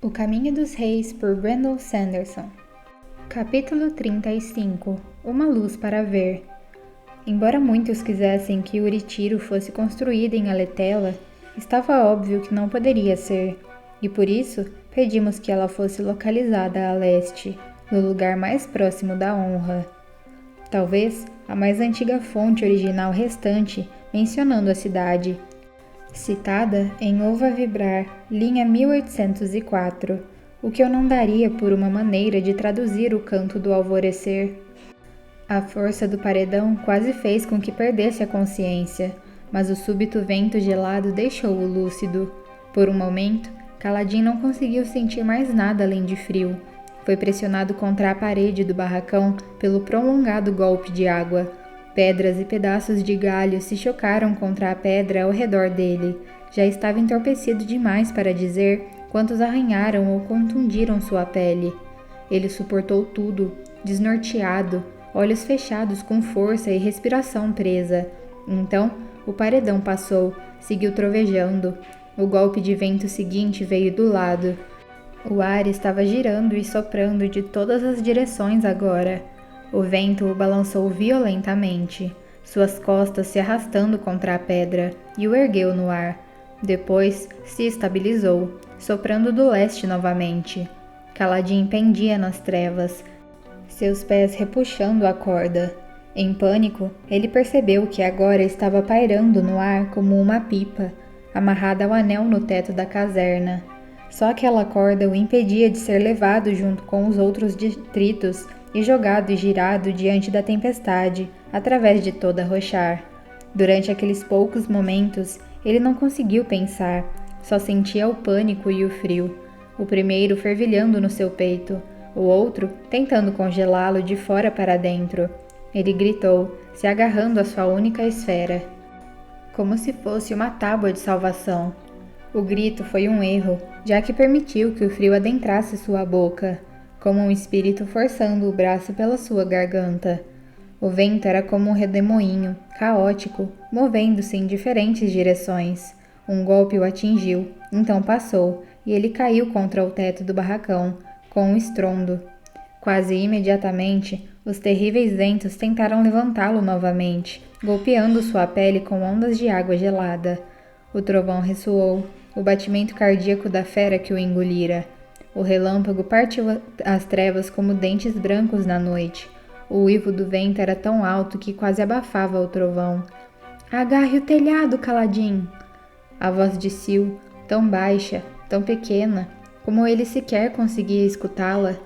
O Caminho dos Reis, por Brandon Sanderson. Capítulo 35. Uma luz para ver. Embora muitos quisessem que Uritiro fosse construída em Aletela, estava óbvio que não poderia ser, e por isso pedimos que ela fosse localizada a leste, no lugar mais próximo da honra. Talvez a mais antiga fonte original restante mencionando a cidade, citada em Ova Vibrar, linha 1804, o que eu não daria por uma maneira de traduzir o canto do alvorecer. A força do paredão quase fez com que perdesse a consciência, mas o súbito vento gelado deixou-o lúcido. Por um momento, Kaladin não conseguiu sentir mais nada além de frio. Foi pressionado contra a parede do barracão pelo prolongado golpe de água. Pedras e pedaços de galho se chocaram contra a pedra ao redor dele. Já estava entorpecido demais para dizer quantos arranharam ou contundiram sua pele. Ele suportou tudo, desnorteado, olhos fechados com força e respiração presa. Então, o paredão passou, seguiu trovejando. O golpe de vento seguinte veio do lado. O ar estava girando e soprando de todas as direções agora. O vento o balançou violentamente, suas costas se arrastando contra a pedra, e o ergueu no ar. Depois se estabilizou, soprando do leste novamente. Kaladin pendia nas trevas, seus pés repuxando a corda. Em pânico, ele percebeu que agora estava pairando no ar como uma pipa, amarrada ao anel no teto da caserna. Só aquela corda o impedia de ser levado junto com os outros detritos e jogado e girado diante da tempestade, através de toda Roshar. Durante aqueles poucos momentos, ele não conseguiu pensar, só sentia o pânico e o frio, o primeiro fervilhando no seu peito, o outro tentando congelá-lo de fora para dentro. Ele gritou, se agarrando à sua única esfera, como se fosse uma tábua de salvação. O grito foi um erro, já que permitiu que o frio adentrasse sua boca, como um espírito forçando o braço pela sua garganta. O vento era como um redemoinho, caótico, movendo-se em diferentes direções. Um golpe o atingiu, então passou, e ele caiu contra o teto do barracão, com um estrondo. Quase imediatamente, os terríveis ventos tentaram levantá-lo novamente, golpeando sua pele com ondas de água gelada. O trovão ressoou, o batimento cardíaco da fera que o engolira. O relâmpago partiu as trevas como dentes brancos na noite. O uivo do vento era tão alto que quase abafava o trovão. "Agarre o telhado, Kaladin!" A voz de Sil, tão baixa, tão pequena, como ele sequer conseguia escutá-la.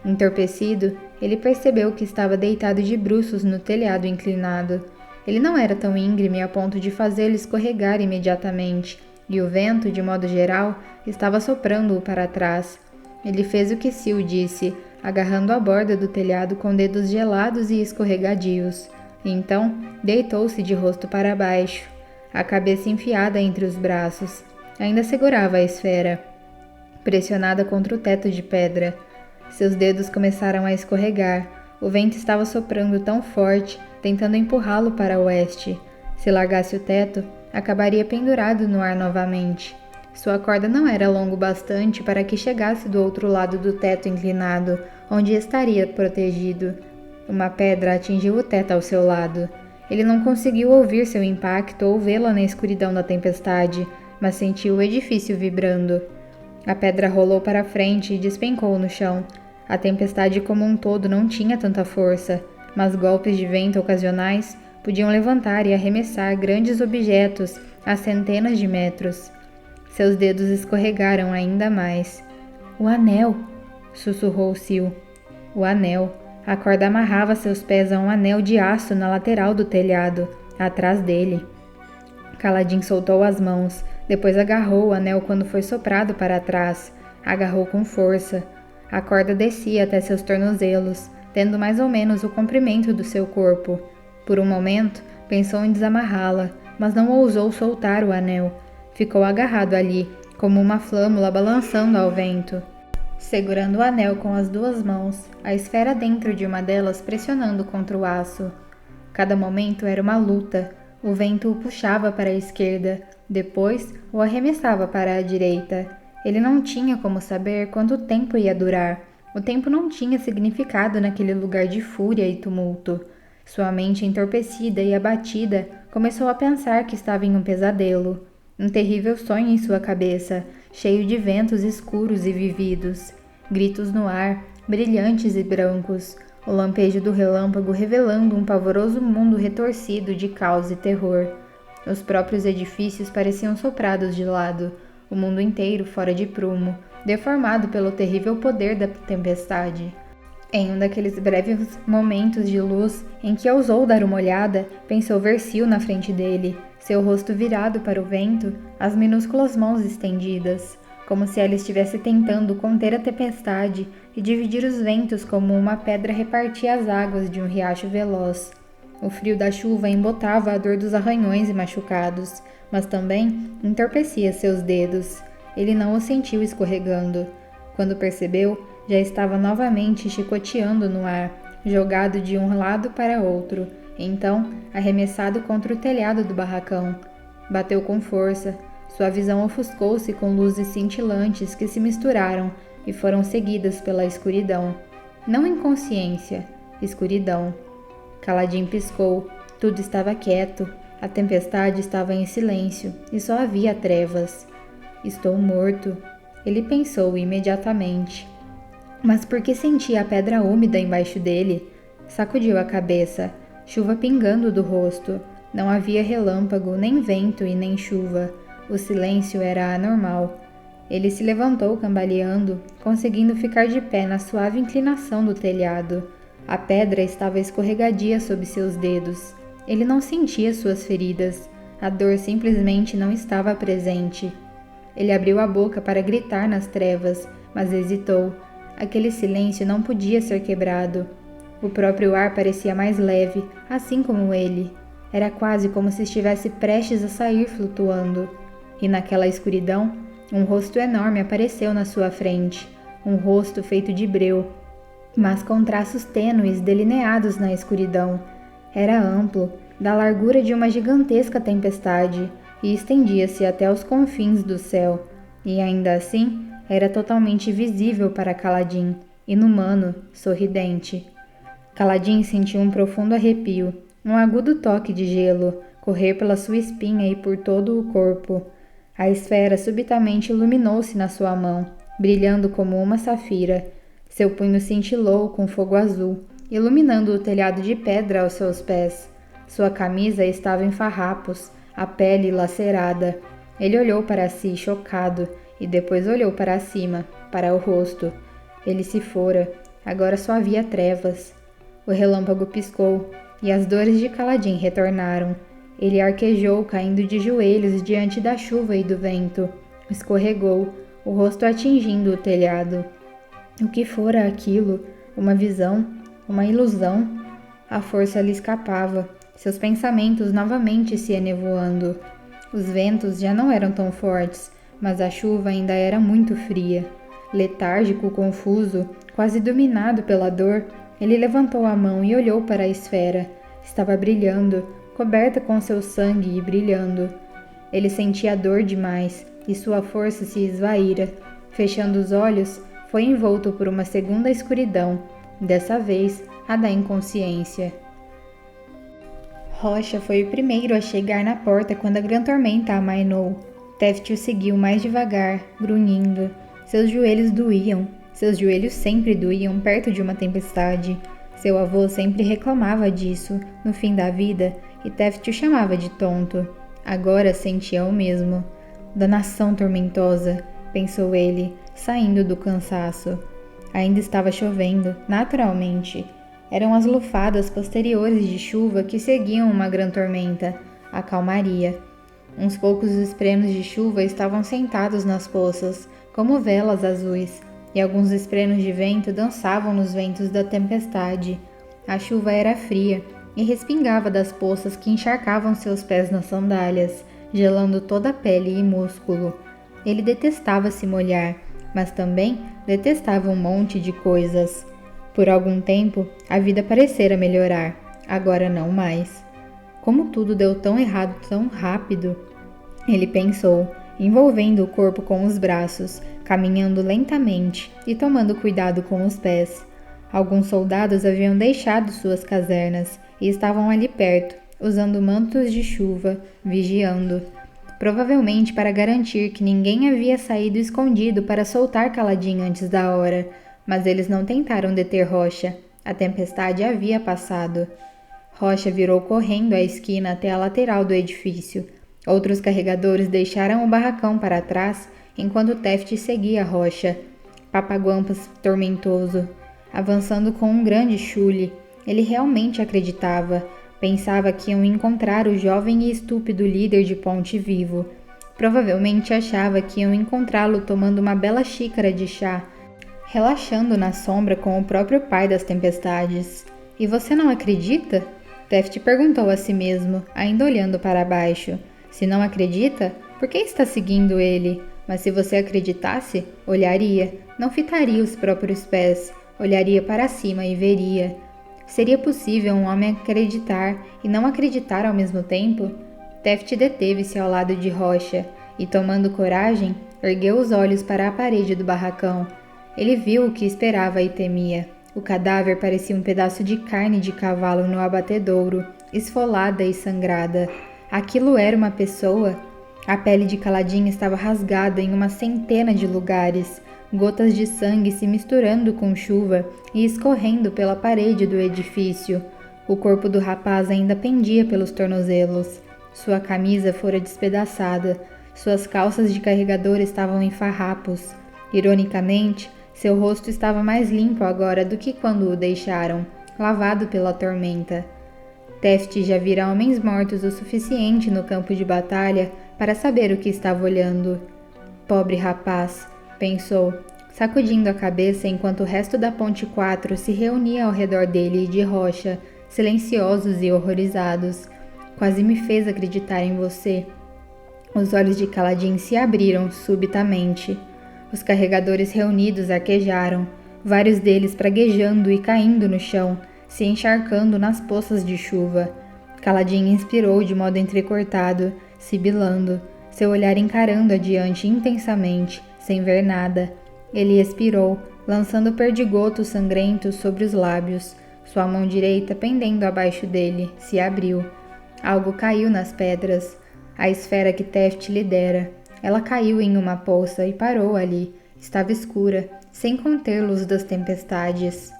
Entorpecido, ele percebeu que estava deitado de bruços no telhado inclinado. Ele não era tão íngreme a ponto de fazê-lo escorregar imediatamente, e o vento, de modo geral, estava soprando-o para trás. Ele fez o que Sil disse, agarrando a borda do telhado com dedos gelados e escorregadios. Então, deitou-se de rosto para baixo, a cabeça enfiada entre os braços. Ainda segurava a esfera, pressionada contra o teto de pedra. Seus dedos começaram a escorregar. O vento estava soprando tão forte, tentando empurrá-lo para o oeste. Se largasse o teto, acabaria pendurado no ar novamente. Sua corda não era longo bastante para que chegasse do outro lado do teto inclinado, onde estaria protegido. Uma pedra atingiu o teto ao seu lado. Ele não conseguiu ouvir seu impacto ou vê-la na escuridão da tempestade, mas sentiu o edifício vibrando. A pedra rolou para frente e despencou no chão. A tempestade como um todo não tinha tanta força, mas golpes de vento ocasionais podiam levantar e arremessar grandes objetos a centenas de metros. Seus dedos escorregaram ainda mais. "O anel!" sussurrou Sil. O anel. A corda amarrava seus pés a um anel de aço na lateral do telhado, atrás dele. Kaladin soltou as mãos, depois agarrou o anel quando foi soprado para trás. Agarrou com força. A corda descia até seus tornozelos, tendo mais ou menos o comprimento do seu corpo. Por um momento, pensou em desamarrá-la, mas não ousou soltar o anel. Ficou agarrado ali, como uma flâmula balançando ao vento, segurando o anel com as duas mãos, a esfera dentro de uma delas pressionando contra o aço. Cada momento era uma luta. O vento o puxava para a esquerda, depois o arremessava para a direita. Ele não tinha como saber quanto tempo ia durar. O tempo não tinha significado naquele lugar de fúria e tumulto. Sua mente entorpecida e abatida começou a pensar que estava em um pesadelo. Um terrível sonho em sua cabeça, cheio de ventos escuros e vividos. Gritos no ar, brilhantes e brancos. O lampejo do relâmpago revelando um pavoroso mundo retorcido de caos e terror. Os próprios edifícios pareciam soprados de lado, o mundo inteiro fora de prumo, deformado pelo terrível poder da tempestade. Em um daqueles breves momentos de luz em que ousou dar uma olhada, pensou ver Sil na frente dele, seu rosto virado para o vento, as minúsculas mãos estendidas, como se ela estivesse tentando conter a tempestade e dividir os ventos como uma pedra repartia as águas de um riacho veloz. O frio da chuva embotava a dor dos arranhões e machucados, mas também entorpecia seus dedos. Ele não o sentiu escorregando. Quando percebeu, já estava novamente chicoteando no ar, jogado de um lado para outro, então arremessado contra o telhado do barracão. Bateu com força. Sua visão ofuscou-se com luzes cintilantes que se misturaram e foram seguidas pela escuridão. Não inconsciência, escuridão. Kaladin piscou. Tudo estava quieto. A tempestade estava em silêncio e só havia trevas. Estou morto, ele pensou imediatamente. Mas por que sentia a pedra úmida embaixo dele? Sacudiu a cabeça, chuva pingando do rosto. Não havia relâmpago, nem vento e nem chuva. O silêncio era anormal. Ele se levantou cambaleando, conseguindo ficar de pé na suave inclinação do telhado. A pedra estava escorregadia sob seus dedos. Ele não sentia suas feridas. A dor simplesmente não estava presente. Ele abriu a boca para gritar nas trevas, mas hesitou. Aquele silêncio não podia ser quebrado. O próprio ar parecia mais leve, assim como ele. Era quase como se estivesse prestes a sair flutuando. E naquela escuridão, um rosto enorme apareceu na sua frente. Um rosto feito de breu, mas com traços tênues delineados na escuridão. Era amplo, da largura de uma gigantesca tempestade, e estendia-se até os confins do céu, e ainda assim era totalmente visível para Kaladin, inumano, sorridente. Kaladin sentiu um profundo arrepio, um agudo toque de gelo, correr pela sua espinha e por todo o corpo. A esfera subitamente iluminou-se na sua mão, brilhando como uma safira. Seu punho cintilou com fogo azul, iluminando o telhado de pedra aos seus pés. Sua camisa estava em farrapos, a pele lacerada. Ele olhou para si, chocado, e depois olhou para cima, para o rosto. Ele se fora. Agora só havia trevas. O relâmpago piscou, e as dores de Kaladin retornaram. Ele arquejou, caindo de joelhos diante da chuva e do vento. Escorregou, o rosto atingindo o telhado. O que fora aquilo? Uma visão? Uma ilusão? A força lhe escapava. Seus pensamentos novamente se enevoando. Os ventos já não eram tão fortes, mas a chuva ainda era muito fria. Letárgico, confuso, quase dominado pela dor, ele levantou a mão e olhou para a esfera. Estava brilhando, coberta com seu sangue e brilhando. Ele sentia dor demais e sua força se esvaíra. Fechando os olhos, foi envolto por uma segunda escuridão, dessa vez a da inconsciência. Rocha foi o primeiro a chegar na porta quando a grande tormenta amainou. Teft o seguiu mais devagar, grunhindo. Seus joelhos doíam. Seus joelhos sempre doíam perto de uma tempestade. Seu avô sempre reclamava disso, no fim da vida, e Teft o chamava de tonto. Agora sentia o mesmo. Danação tormentosa, pensou ele, saindo do cansaço. Ainda estava chovendo, naturalmente. Eram as lufadas posteriores de chuva que seguiam uma grande tormenta, a calmaria. Uns poucos esprenos de chuva estavam sentados nas poças, como velas azuis, e alguns esprenos de vento dançavam nos ventos da tempestade. A chuva era fria e respingava das poças que encharcavam seus pés nas sandálias, gelando toda a pele e músculo. Ele detestava se molhar, mas também detestava um monte de coisas. Por algum tempo, a vida parecera melhorar, agora não mais. Como tudo deu tão errado tão rápido? Ele pensou, envolvendo o corpo com os braços, caminhando lentamente e tomando cuidado com os pés. Alguns soldados haviam deixado suas casernas e estavam ali perto, usando mantos de chuva, vigiando, provavelmente para garantir que ninguém havia saído escondido para soltar Kaladin antes da hora, mas eles não tentaram deter Rocha. A tempestade havia passado. Rocha virou correndo à esquina até a lateral do edifício. Outros carregadores deixaram o barracão para trás, enquanto Teft seguia Rocha, papaguampas tormentoso, avançando com um grande chule. Ele realmente acreditava. Pensava que iam encontrar o jovem e estúpido líder de Ponte vivo. Provavelmente achava que iam encontrá-lo tomando uma bela xícara de chá, relaxando na sombra com o próprio pai das tempestades. E você não acredita? Teft perguntou a si mesmo, ainda olhando para baixo. Se não acredita, por que está seguindo ele? Mas se você acreditasse, olharia, não fitaria os próprios pés, olharia para cima e veria. Seria possível um homem acreditar e não acreditar ao mesmo tempo? Teft deteve-se ao lado de Rocha e, tomando coragem, ergueu os olhos para a parede do barracão. Ele viu o que esperava e temia. O cadáver parecia um pedaço de carne de cavalo no abatedouro, esfolada e sangrada. Aquilo era uma pessoa? A pele de Kaladin estava rasgada em uma centena de lugares, gotas de sangue se misturando com chuva e escorrendo pela parede do edifício. O corpo do rapaz ainda pendia pelos tornozelos. Sua camisa fora despedaçada. Suas calças de carregador estavam em farrapos. Ironicamente, seu rosto estava mais limpo agora do que quando o deixaram, lavado pela tormenta. Teft já vira homens mortos o suficiente no campo de batalha para saber o que estava olhando. Pobre rapaz, pensou, sacudindo a cabeça enquanto o resto da Ponte 4 se reunia ao redor dele e de Rocha, silenciosos e horrorizados. Quase me fez acreditar em você. Os olhos de Kaladin se abriram subitamente. Os carregadores reunidos arquejaram, vários deles praguejando e caindo no chão, se encharcando nas poças de chuva. Kaladin inspirou de modo entrecortado, sibilando, seu olhar encarando adiante intensamente, sem ver nada. Ele expirou, lançando perdigotos sangrentos sobre os lábios. Sua mão direita, pendendo abaixo dele, se abriu. Algo caiu nas pedras. A esfera que Teft lhe dera. Ela caiu em uma poça e parou ali. Estava escura, sem conter luz das tempestades.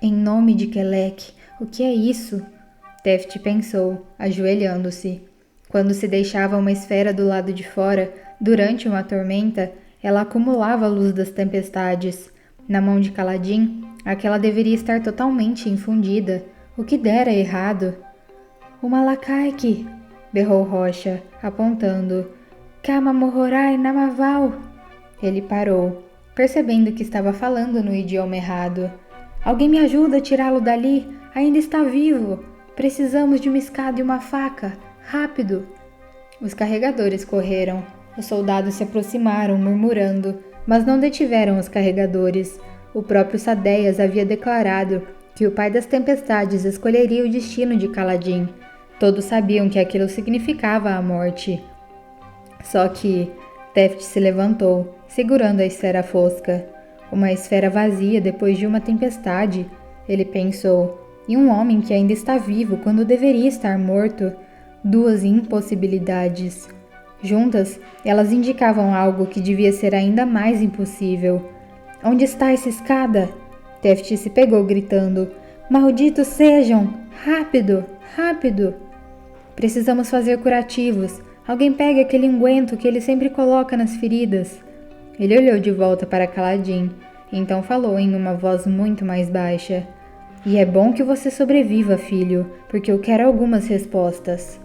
Em nome de Kelek, o que é isso? Teft pensou, ajoelhando-se. Quando se deixava uma esfera do lado de fora, durante uma tormenta, ela acumulava a luz das tempestades. Na mão de Kaladin, aquela deveria estar totalmente infundida. O que dera errado? O Malakaik! Berrou Rocha, apontando. Kama Mohorai Namaval! Ele parou, percebendo que estava falando no idioma errado. Alguém me ajuda a tirá-lo dali? Ainda está vivo! Precisamos de uma escada e uma faca! Rápido! Os carregadores correram. Os soldados se aproximaram, murmurando, mas não detiveram os carregadores. O próprio Sadeias havia declarado que o pai das tempestades escolheria o destino de Kaladin. Todos sabiam que aquilo significava a morte. Só que Teft se levantou, segurando a esfera fosca. Uma esfera vazia depois de uma tempestade, ele pensou, e um homem que ainda está vivo quando deveria estar morto. Duas impossibilidades. Juntas, elas indicavam algo que devia ser ainda mais impossível. Onde está essa escada? Teft se pegou gritando. Malditos sejam! Rápido! Rápido! Precisamos fazer curativos. Alguém pegue aquele unguento que ele sempre coloca nas feridas. Ele olhou de volta para Kaladin, então falou em uma voz muito mais baixa. E é bom que você sobreviva, filho, porque eu quero algumas respostas.